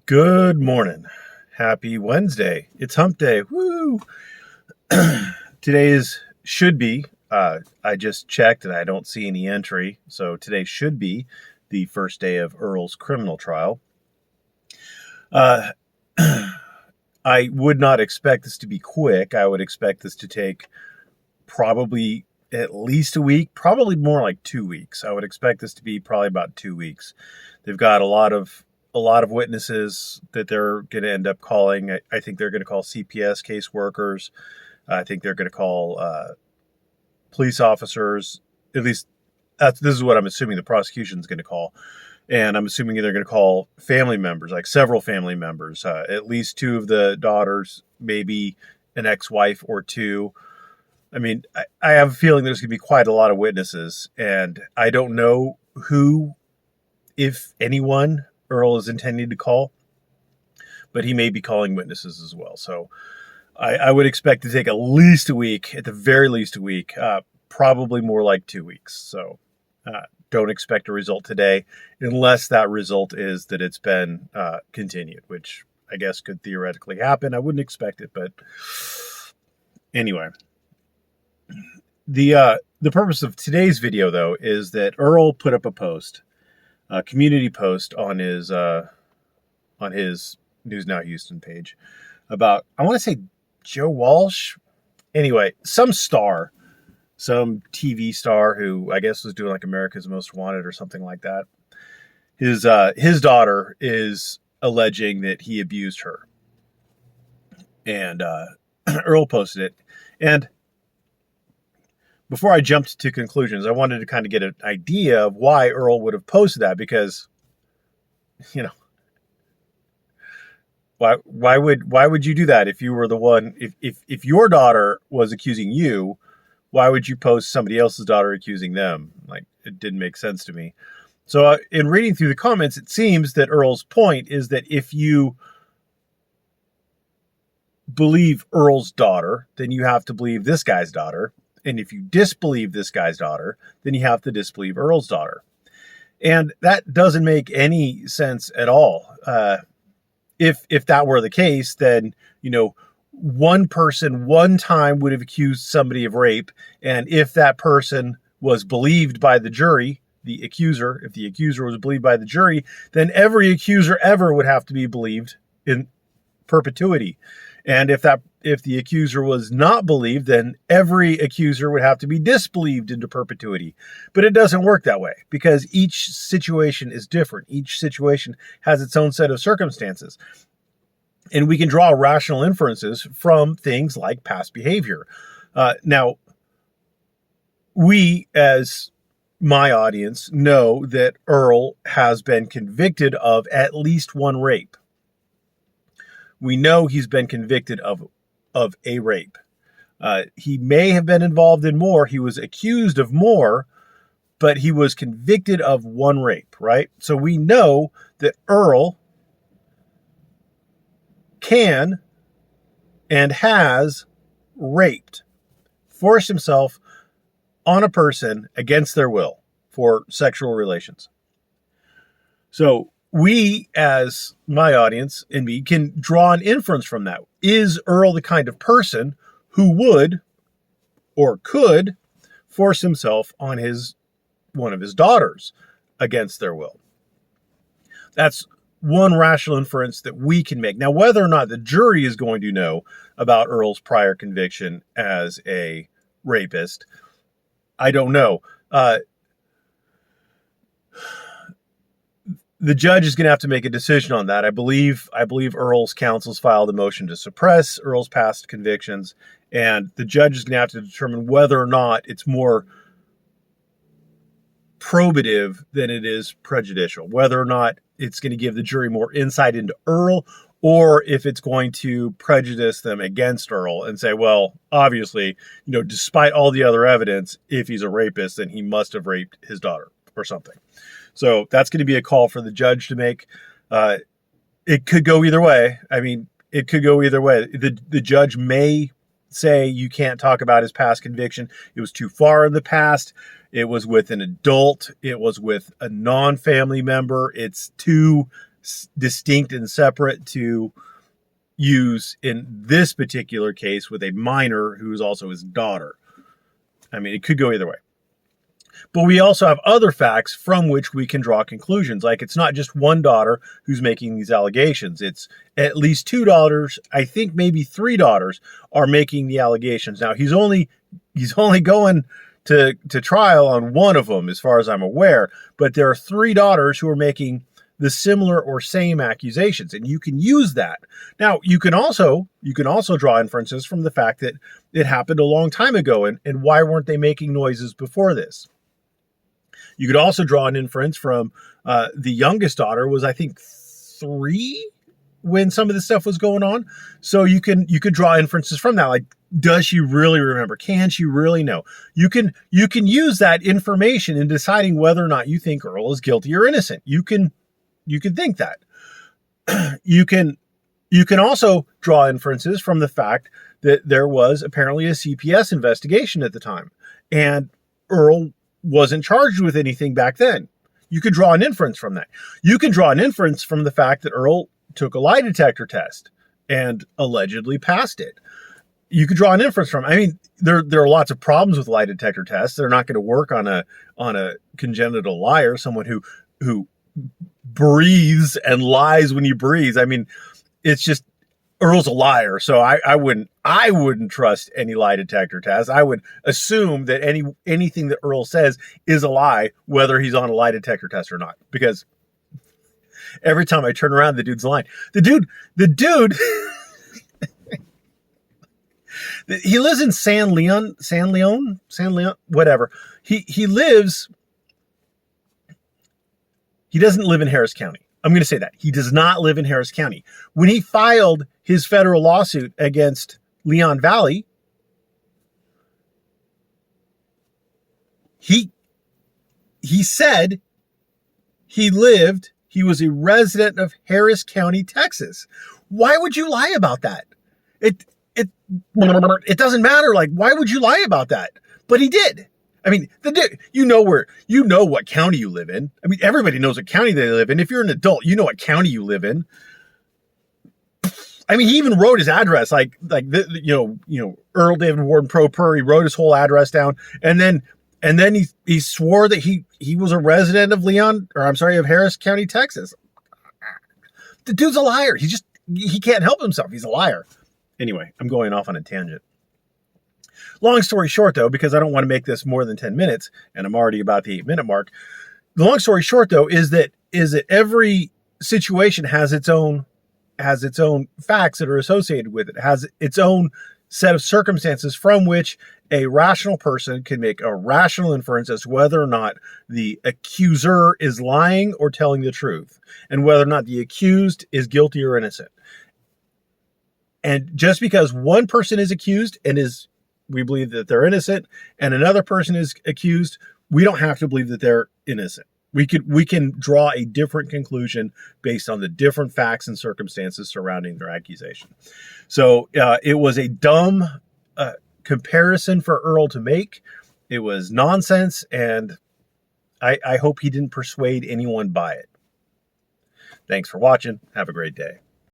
Good morning. Happy Wednesday. It's hump day. Woo! Should be, I just checked and I don't see any entry. So today should be the first day of Earl's criminal trial. I would not expect this to be quick. I would expect this to take probably at least a week, probably more like 2 weeks. I would expect this to be probably about 2 weeks. They've got a lot of witnesses that they're going to end up calling. I think they're going to call CPS caseworkers. I think they're going to call police officers. At least this is what I'm assuming the prosecution is going to call. And I'm assuming they're going to call family members, like several family members, at least two of the daughters, maybe an ex-wife or two. I mean, I have a feeling there's going to be quite a lot of witnesses, and I don't know who, if anyone, Earl is intending to call, but he may be calling witnesses as well. So I would expect to take at least a week, at the very least a week, probably more like 2 weeks. So don't expect a result today unless that result is that it's been continued, which I guess could theoretically happen. I wouldn't expect it, but anyway. The purpose of today's video, though, is that Earl put up a post, a community post on his News Now Houston page about, I want to say Joe Walsh. Anyway, some TV star who I guess was doing like America's Most Wanted or something like that. His daughter is alleging that he abused her, and Earl posted it. And before I jumped to conclusions, I wanted to kind of get an idea of why Earl would have posted that, because, you know, why would you do that if you were the one, if your daughter was accusing you, why would you post somebody else's daughter accusing them? Like, it didn't make sense to me. So in reading through the comments, it seems that Earl's point is that if you believe Earl's daughter, then you have to believe this guy's daughter. And if you disbelieve this guy's daughter, then you have to disbelieve Earl's daughter. And that doesn't make any sense at all. If that were the case, then, you know, one person one time would have accused somebody of rape. And if that person was believed by the jury, the accuser, if the accuser was believed by the jury, then every accuser ever would have to be believed in perpetuity. And if the accuser was not believed, then every accuser would have to be disbelieved into perpetuity. But it doesn't work that way, because each situation is different. Each situation has its own set of circumstances. And we can draw rational inferences from things like past behavior. Now, we, as my audience, know that Earl has been convicted of at least one rape. We know he's been convicted of a rape. He may have been involved in more. He was accused of more, but he was convicted of one rape, right? So we know that Earl can and has raped, forced himself on a person against their will for sexual relations. So we, as my audience and me, can draw an inference from that. Is Earl the kind of person who would or could force himself on one of his daughters against their will? That's one rational inference that we can make. Now, whether or not the jury is going to know about Earl's prior conviction as a rapist, I don't know. The judge is going to have to make a decision on that. I believe Earl's counsel's filed a motion to suppress Earl's past convictions, and the judge is going to have to determine whether or not it's more probative than it is prejudicial, whether or not it's going to give the jury more insight into Earl, or if it's going to prejudice them against Earl and say, well, obviously, you know, despite all the other evidence, if he's a rapist, then he must have raped his daughter or something. So that's going to be a call for the judge to make. It could go either way. I mean, it could go either way. The judge may say you can't talk about his past conviction. It was too far in the past. It was with an adult. It was with a non-family member. It's too distinct and separate to use in this particular case with a minor who's also his daughter. I mean, it could go either way. But we also have other facts from which we can draw conclusions. Like, it's not just one daughter who's making these allegations. It's at least two daughters, I think maybe three daughters, are making the allegations. Now, he's only going to trial on one of them, as far as I'm aware. But there are three daughters who are making the similar or same accusations, and you can use that. Now, you can also draw inferences from the fact that it happened a long time ago, and why weren't they making noises before this? You could also draw an inference from the youngest daughter was, I think, 3 when some of this stuff was going on. So you could draw inferences from that. Like, does she really remember? Can she really know? You can use that information in deciding whether or not you think Earl is guilty or innocent. You can think that. You can also draw inferences from the fact that there was apparently a CPS investigation at the time, and Earl wasn't charged with anything back then. You could draw an inference from that. You can draw an inference from the fact that Earl took a lie detector test and allegedly passed it. You could draw an inference from. I mean, there are lots of problems with lie detector tests. They're not going to work on a congenital liar, someone who breathes and lies when he breathes. I mean, it's just, Earl's a liar, so I wouldn't trust any lie detector test. I would assume that anything that Earl says is a lie, whether he's on a lie detector test or not. Because every time I turn around, the dude's lying. The dude, he lives in San Leon, whatever. He doesn't live in Harris County. I'm going to say that. He does not live in Harris County. When he filed his federal lawsuit against Leon Valley, he said he was a resident of Harris County, Texas. Why would you lie about that? It doesn't matter. Like, why would you lie about that? But he did. I mean, you know what county you live in. I mean, everybody knows what county they live in. If you're an adult, you know what county you live in. I mean, he even wrote his address, like Earl David Warden Pro Per. He wrote his whole address down, and then he swore that he was a resident of Harris County, Texas. The dude's a liar. He can't help himself. He's a liar. Anyway, I'm going off on a tangent. Long story short, though, because I don't want to make this more than 10 minutes, and I'm already about the 8-minute mark. The long story short, though, is that every situation has its own facts that are associated with it, has its own set of circumstances from which a rational person can make a rational inference as to whether or not the accuser is lying or telling the truth, and whether or not the accused is guilty or innocent. And just because one person is accused and we believe that they're innocent, and another person is accused, we don't have to believe that they're innocent. We can draw a different conclusion based on the different facts and circumstances surrounding their accusation. So it was a dumb comparison for Earl to make. It was nonsense, and I hope he didn't persuade anyone by it. Thanks for watching. Have a great day.